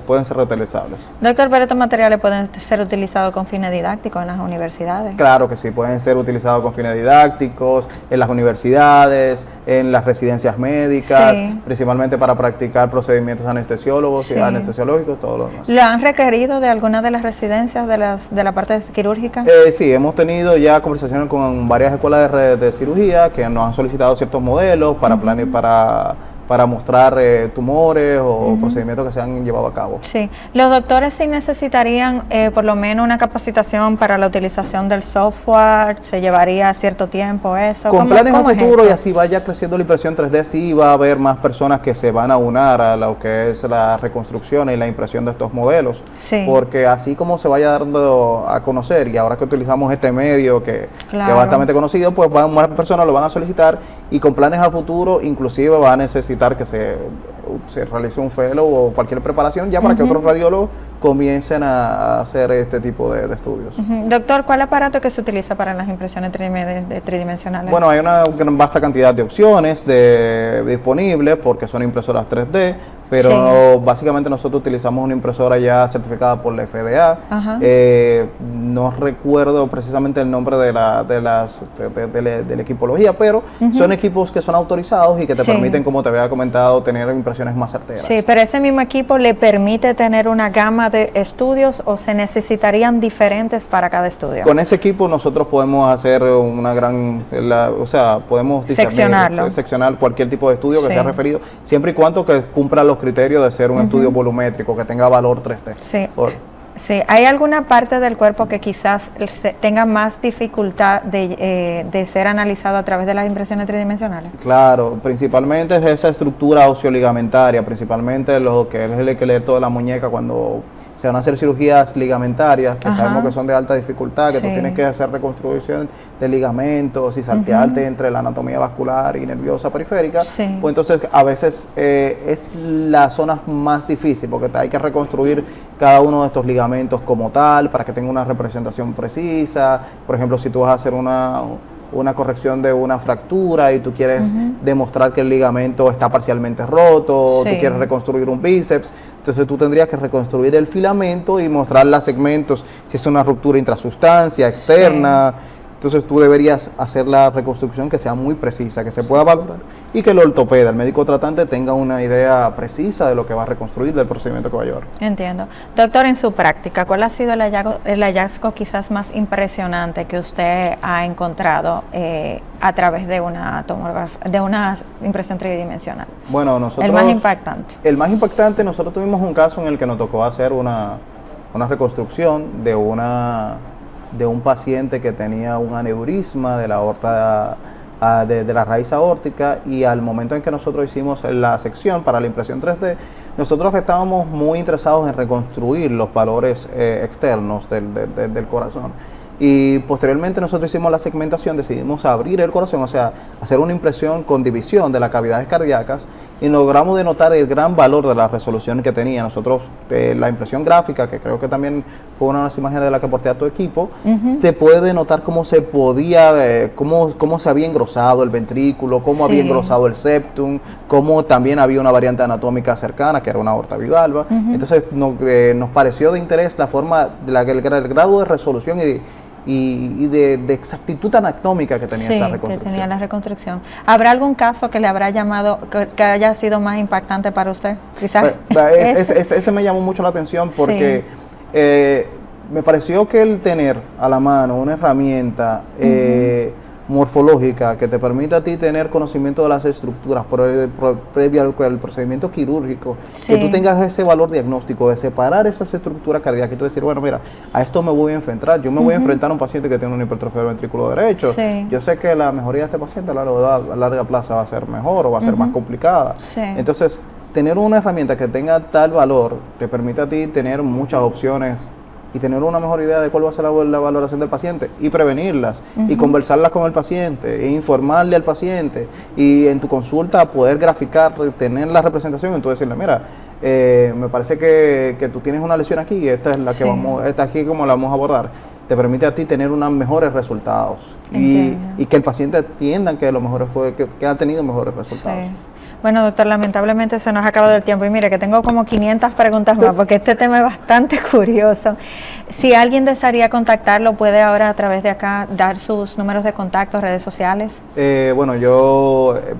pueden ser reutilizables. Doctor, pero estos materiales pueden ser utilizados con fines didácticos en las universidades. Claro que sí, pueden ser utilizados con fines didácticos, en las universidades, en las residencias médicas, principalmente para practicar procedimientos anestesiólogos y anestesiológicos, todo lo demás. ¿Lo han requerido de alguna de las residencias de la parte quirúrgica? Sí, hemos tenido ya conversaciones con varias escuelas de cirugía que nos han solicitado ciertos modelos para para mostrar tumores o procedimientos que se han llevado a cabo. Sí, los doctores sí necesitarían por lo menos una capacitación para la utilización del software, se llevaría cierto tiempo eso. Con planes a futuro y así vaya creciendo la impresión 3D, sí va a haber más personas que se van a unar a lo que es la reconstrucción y la impresión de estos modelos, porque así como se vaya dando a conocer y ahora que utilizamos este medio que es bastante conocido, pues más personas lo van a solicitar y con planes a futuro inclusive va a necesitar que se realice un fellow o cualquier preparación ya para que otros radiólogos comiencen a hacer este tipo de estudios. Doctor, ¿cuál aparato que se utiliza para las impresiones tridimensionales? Bueno, hay una vasta cantidad de opciones disponibles porque son impresoras 3D, pero básicamente nosotros utilizamos una impresora ya certificada por la FDA. No recuerdo precisamente el nombre de la equipología, pero son equipos que son autorizados y que te permiten, como te había comentado, tener impresiones más certeras. Sí, pero ese mismo equipo le permite tener una gama de estudios o se necesitarían diferentes para cada estudio. Con ese equipo nosotros podemos hacer una gran, podemos seccionar cualquier tipo de estudio que sea referido, siempre y cuando que cumpla los criterios de ser un estudio volumétrico, que tenga valor 3D. Sí, ¿hay alguna parte del cuerpo que quizás tenga más dificultad de ser analizado a través de las impresiones tridimensionales? Claro, principalmente es esa estructura osteoligamentaria, principalmente lo que es el esqueleto de la muñeca cuando se van a hacer cirugías ligamentarias, que sabemos que son de alta dificultad, que tú tienes que hacer reconstrucción de ligamentos y saltearte entre la anatomía vascular y nerviosa periférica, pues entonces a veces es la zona más difícil, porque hay que reconstruir cada uno de estos ligamentos como tal, para que tenga una representación precisa. Por ejemplo, si tú vas a hacer una corrección de una fractura y tú quieres demostrar que el ligamento está parcialmente roto, tú quieres reconstruir un bíceps, entonces tú tendrías que reconstruir el filamento y mostrar los segmentos, si es una ruptura intrasustancia, externa. Entonces tú deberías hacer la reconstrucción que sea muy precisa, que se pueda valorar y que el ortopeda, el médico tratante, tenga una idea precisa de lo que va a reconstruir, del procedimiento que va a llevar. Entiendo. Doctor, en su práctica, ¿cuál ha sido el hallazgo quizás más impresionante que usted ha encontrado a través de una impresión tridimensional? Bueno, nosotros... El más impactante. El más impactante, nosotros tuvimos un caso en el que nos tocó hacer una reconstrucción de un paciente que tenía un aneurisma de la aorta, de la raíz aórtica, y al momento en que nosotros hicimos la sección para la impresión 3D, nosotros estábamos muy interesados en reconstruir los valores externos del corazón. Y posteriormente nosotros hicimos la segmentación, decidimos abrir el corazón, o sea, hacer una impresión con división de las cavidades cardíacas, y logramos denotar el gran valor de la resolución que tenía. Nosotros, la impresión gráfica, que creo que también fue una de las imágenes de la que aporté a tu equipo, se puede denotar cómo se podía, cómo se había engrosado el ventrículo, cómo había engrosado el septum, cómo también había una variante anatómica cercana, que era una aorta bivalva. Entonces nos pareció de interés la forma, el grado de resolución y de exactitud anatómica que tenía esta reconstrucción. Que tenía la reconstrucción. ¿Habrá algún caso que le habrá llamado, que haya sido más impactante para usted? Quizás ese me llamó mucho la atención porque me pareció que el tener a la mano una herramienta morfológica que te permita a ti tener conocimiento de las estructuras previo al procedimiento quirúrgico, que tú tengas ese valor diagnóstico de separar esas estructuras cardíacas y tú decir, bueno, mira, a esto me voy a enfrentar, yo me voy a enfrentar a un paciente que tiene una hipertrofia del ventrículo derecho, yo sé que la mejoría de este paciente a larga plaza va a ser mejor o va a ser más complicada, entonces tener una herramienta que tenga tal valor te permite a ti tener muchas opciones y tener una mejor idea de cuál va a ser la valoración del paciente y prevenirlas y conversarlas con el paciente e informarle al paciente y en tu consulta poder graficar, tener la representación y tú decirle, mira, me parece que tú tienes una lesión aquí y esta es la que esta aquí como la vamos a abordar. Te permite a ti tener unos mejores resultados y que el paciente entienda que lo mejor fue que ha tenido mejores resultados. Bueno, doctor, lamentablemente se nos ha acabado el tiempo y mire que tengo como 500 preguntas más porque este tema es bastante curioso. Si alguien desearía contactarlo, puede ahora a través de acá dar sus números de contacto, redes sociales. Bueno,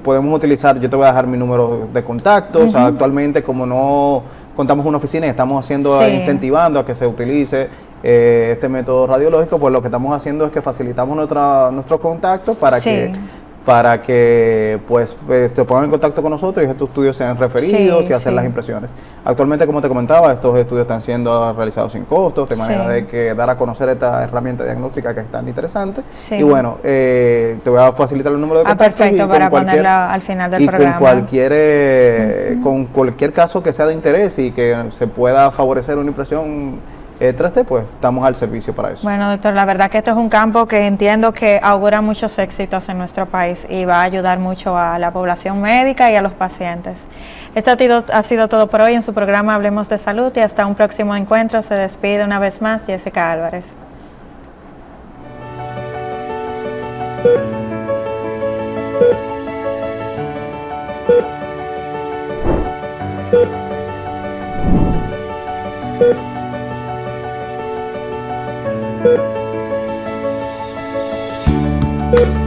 podemos utilizar, yo te voy a dejar mi número de contacto. O sea, actualmente como no contamos con una oficina y estamos incentivando a que se utilice este método radiológico, pues lo que estamos haciendo es que facilitamos nuestros contactos para que para que pues te pongan en contacto con nosotros y estos estudios sean referidos y hacer las impresiones. Actualmente, como te comentaba, estos estudios están siendo realizados sin costos, de manera de que dar a conocer esta herramienta diagnóstica que es tan interesante. Y bueno, te voy a facilitar el número de contacto. Perfecto, para ponerla al final del programa. Con cualquier caso que sea de interés y que se pueda favorecer una impresión 3D, pues estamos al servicio para eso. Bueno, doctor, la verdad que esto es un campo que entiendo que augura muchos éxitos en nuestro país y va a ayudar mucho a la población médica y a los pacientes. Esto ha sido todo por hoy en su programa Hablemos de Salud y hasta un próximo encuentro. Se despide una vez más Jessica Álvarez. Thank you.